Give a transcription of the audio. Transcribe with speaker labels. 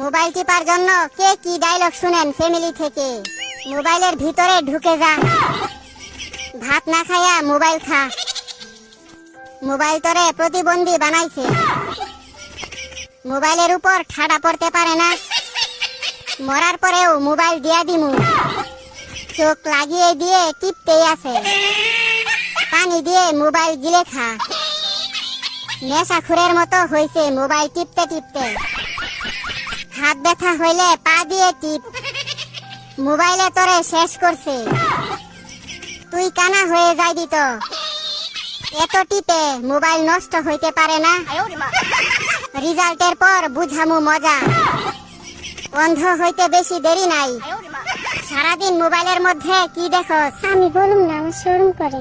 Speaker 1: Mobile tipper জন্য কে কি dialogue শুনেন ফ্যামিলি থেকে? মোবাইলের ভিতরে ঢুকে যা, ভাত না খায়া মোবাইল খা। মোবাইল তোরে প্রতিবন্ধী বানাইছে, মোবাইলের উপর ঠাডা পড়তে পারে না। মরার পরেও মোবাইল দিয়া দিমু, চোখ লাগিয়ে দিয়ে টিপতেই আছে। পানি দিয়ে মোবাইল গিলে খা। নেশাখুরের মতো হইছে মোবাইল টিপতে টিপতে। হাত ব্যথা হইলে পা দিয়ে টিপ, মোবাইলে তোরে শেষ করছে। তুই কানা হয়ে যাইবি তো, এত টিপে মোবাইল নষ্ট হইতে পারে না। রেজাল্টের পর বুঝামু মজা, অন্ধ হইতে বেশি দেরি নাই। সারাদিন মোবাইলের মধ্যে কি দেখো?
Speaker 2: আমি বলুম না, আমার শরম করে।